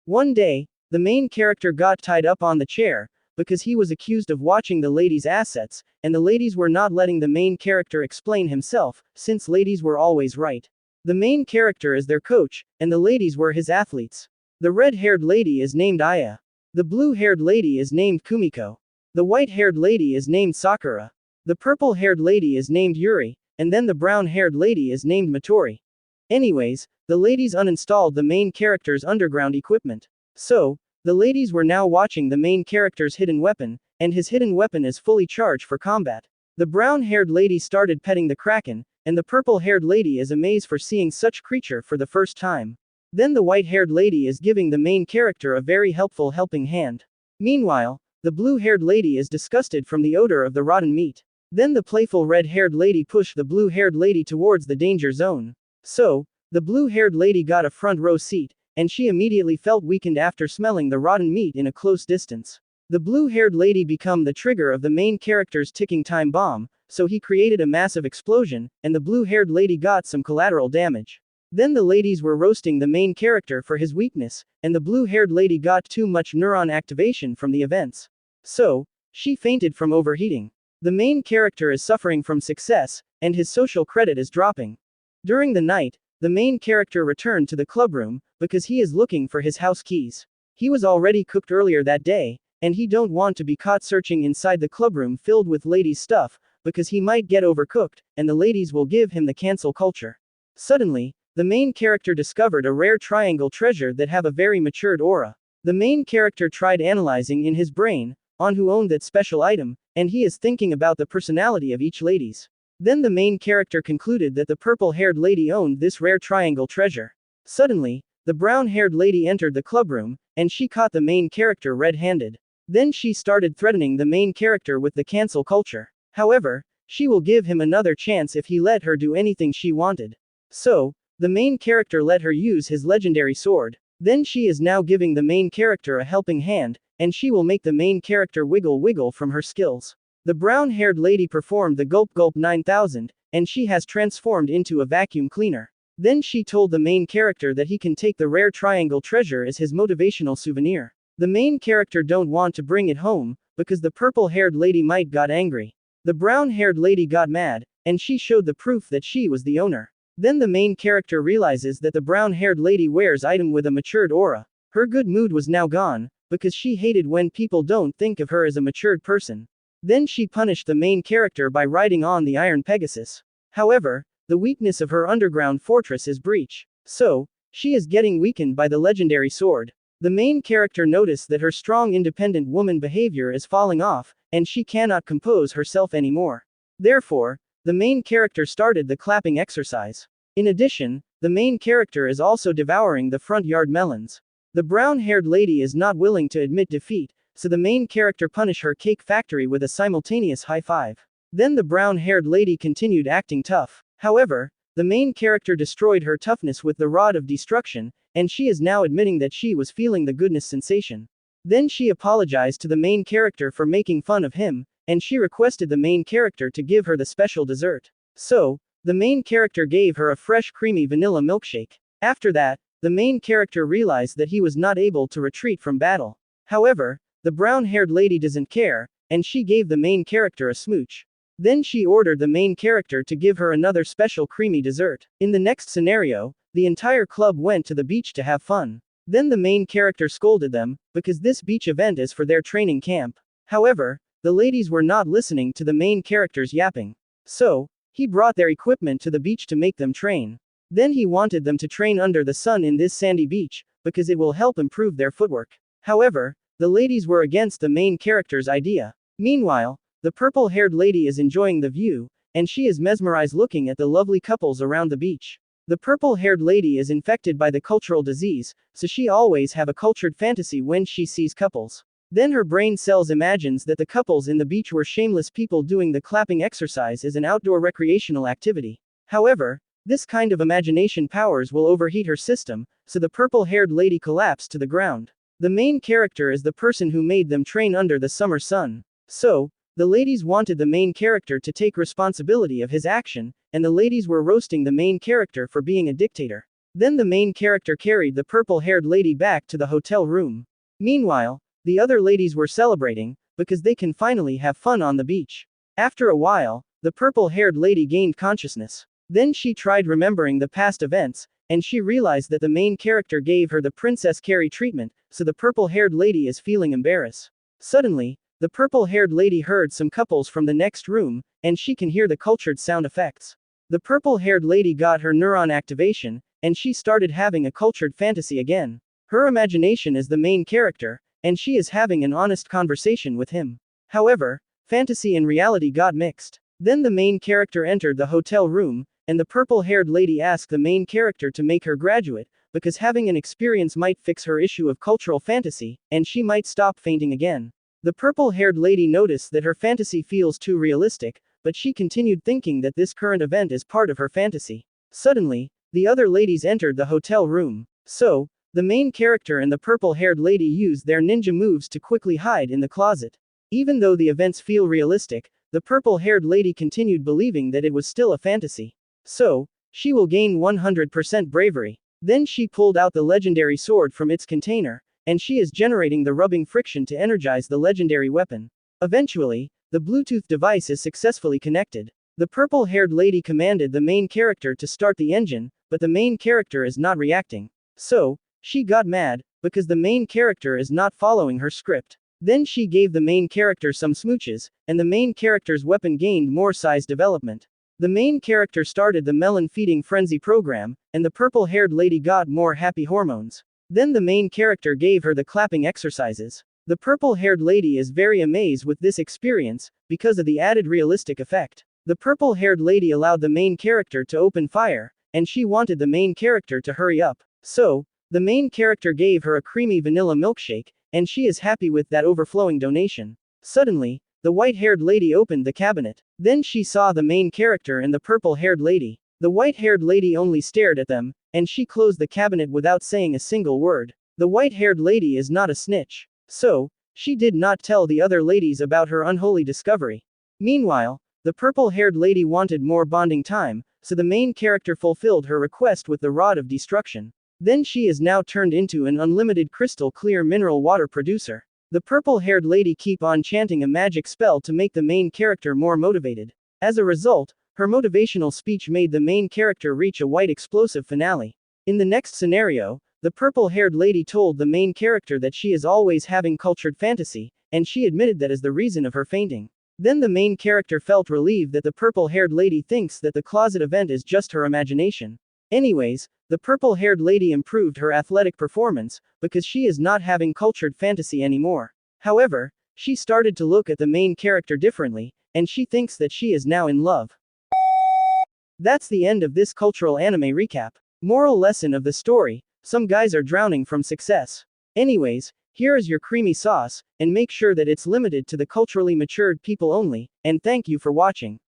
One day, the main character got tied up on the chair, because he was accused of watching the ladies' assets, and the ladies were not letting the main character explain himself, since ladies were always right. The main character is their coach, and the ladies were his athletes. The red-haired lady is named Aya. The blue-haired lady is named Kumiko. The white-haired lady is named Sakura. The purple-haired lady is named Yuri, and then the brown-haired lady is named Matori. Anyways, the ladies uninstalled the main character's underground equipment. So, the ladies were now watching the main character's hidden weapon, and his hidden weapon is fully charged for combat. The brown-haired lady started petting the kraken, and the purple-haired lady is amazed for seeing such creature for the first time. Then the white-haired lady is giving the main character a very helpful helping hand. Meanwhile, the blue-haired lady is disgusted from the odor of the rotten meat. Then the playful red-haired lady pushed the blue-haired lady towards the danger zone. So, the blue-haired lady got a front row seat, and she immediately felt weakened after smelling the rotten meat in a close distance. The blue-haired lady became the trigger of the main character's ticking time bomb, so he created a massive explosion, and the blue-haired lady got some collateral damage. Then the ladies were roasting the main character for his weakness, and the blue-haired lady got too much neuron activation from the events. So, she fainted from overheating. The main character is suffering from success, and his social credit is dropping. During the night, the main character returned to the clubroom, because he is looking for his house keys. He was already cooked earlier that day, and he don't want to be caught searching inside the clubroom filled with ladies' stuff, because he might get overcooked, and the ladies will give him the cancel culture. Suddenly, the main character discovered a rare triangle treasure that have a very matured aura. The main character tried analyzing in his brain, on who owned that special item, and he is thinking about the personality of each ladies. Then the main character concluded that the purple-haired lady owned this rare triangle treasure. Suddenly, the brown-haired lady entered the clubroom, and she caught the main character red-handed. Then she started threatening the main character with the cancel culture. However, she will give him another chance if he let her do anything she wanted. So, the main character let her use his legendary sword. Then she is now giving the main character a helping hand, and she will make the main character wiggle from her skills. The brown-haired lady performed the Gulp Gulp 9000, and she has transformed into a vacuum cleaner. Then she told the main character that he can take the rare triangle treasure as his motivational souvenir. The main character don't want to bring it home, because the purple-haired lady might got angry. The brown-haired lady got mad, and she showed the proof that she was the owner. Then the main character realizes that the brown-haired lady wears item with a matured aura. Her good mood was now gone, because she hated when people don't think of her as a matured person. Then she punished the main character by riding on the Iron Pegasus. However, the weakness of her underground fortress is breach. So, she is getting weakened by the legendary sword. The main character noticed that her strong independent woman behavior is falling off, and she cannot compose herself anymore. Therefore, the main character started the clapping exercise. In addition, the main character is also devouring the front yard melons. The brown-haired lady is not willing to admit defeat, so the main character punished her cake factory with a simultaneous high five. Then the brown-haired lady continued acting tough. However, the main character destroyed her toughness with the rod of destruction, and she is now admitting that she was feeling the goodness sensation. Then she apologized to the main character for making fun of him, and she requested the main character to give her the special dessert. So, the main character gave her a fresh creamy vanilla milkshake. After that, the main character realized that he was not able to retreat from battle. However, the brown-haired lady doesn't care, and she gave the main character a smooch. Then she ordered the main character to give her another special creamy dessert. In the next scenario, the entire club went to the beach to have fun. Then the main character scolded them, because this beach event is for their training camp. However, the ladies were not listening to the main character's yapping. So, he brought their equipment to the beach to make them train. Then he wanted them to train under the sun in this sandy beach, because it will help improve their footwork. However, the ladies were against the main character's idea. Meanwhile, the purple-haired lady is enjoying the view, and she is mesmerized looking at the lovely couples around the beach. The purple-haired lady is infected by the cultural disease, so she always have a cultured fantasy when she sees couples. Then her brain cells imagines that the couples in the beach were shameless people doing the clapping exercise as an outdoor recreational activity. However, this kind of imagination powers will overheat her system, so the purple-haired lady collapsed to the ground. The main character is the person who made them train under the summer sun. So, the ladies wanted the main character to take responsibility of his action, and the ladies were roasting the main character for being a dictator. Then the main character carried the purple-haired lady back to the hotel room. Meanwhile, the other ladies were celebrating, because they can finally have fun on the beach. After a while, the purple-haired lady gained consciousness. Then she tried remembering the past events, and she realized that the main character gave her the Princess Carrie treatment, so the purple-haired lady is feeling embarrassed. Suddenly, the purple-haired lady heard some couples from the next room, and she can hear the cultured sound effects. The purple-haired lady got her neuron activation, and she started having a cultured fantasy again. Her imagination is the main character, and she is having an honest conversation with him. However, fantasy and reality got mixed. Then the main character entered the hotel room, and the purple-haired lady asked the main character to make her graduate, because having an experience might fix her issue of cultural fantasy, and she might stop fainting again. The purple-haired lady noticed that her fantasy feels too realistic, but she continued thinking that this current event is part of her fantasy. Suddenly, the other ladies entered the hotel room. So, the main character and the purple-haired lady used their ninja moves to quickly hide in the closet. Even though the events feel realistic, the purple-haired lady continued believing that it was still a fantasy. So, she will gain 100% bravery. Then she pulled out the legendary sword from its container, and she is generating the rubbing friction to energize the legendary weapon. Eventually, the Bluetooth device is successfully connected. The purple-haired lady commanded the main character to start the engine, but the main character is not reacting. So, she got mad, because the main character is not following her script. Then she gave the main character some smooches, and the main character's weapon gained more size development. The main character started the melon feeding frenzy program, and the purple-haired lady got more happy hormones. Then the main character gave her the clapping exercises. The purple-haired lady is very amazed with this experience, because of the added realistic effect. The purple-haired lady allowed the main character to open fire, and she wanted the main character to hurry up. So, the main character gave her a creamy vanilla milkshake, and she is happy with that overflowing donation. Suddenly, the white-haired lady opened the cabinet. Then she saw the main character and the purple-haired lady. The white-haired lady only stared at them, and she closed the cabinet without saying a single word. The white-haired lady is not a snitch. So, she did not tell the other ladies about her unholy discovery. Meanwhile, the purple-haired lady wanted more bonding time, so the main character fulfilled her request with the rod of destruction. Then she is now turned into an unlimited crystal clear mineral water producer. The purple-haired lady keep on chanting a magic spell to make the main character more motivated. As a result, her motivational speech made the main character reach a white explosive finale. In the next scenario, the purple-haired lady told the main character that she is always having cultured fantasy, and she admitted that as the reason of her fainting. Then the main character felt relieved that the purple-haired lady thinks that the closet event is just her imagination. Anyways, the purple-haired lady improved her athletic performance, because she is not having cultured fantasy anymore. However, she started to look at the main character differently, and she thinks that she is now in love. That's the end of this cultural anime recap. Moral lesson of the story: some guys are drowning from success. Anyways, here is your creamy sauce, and make sure that it's limited to the culturally matured people only, and thank you for watching.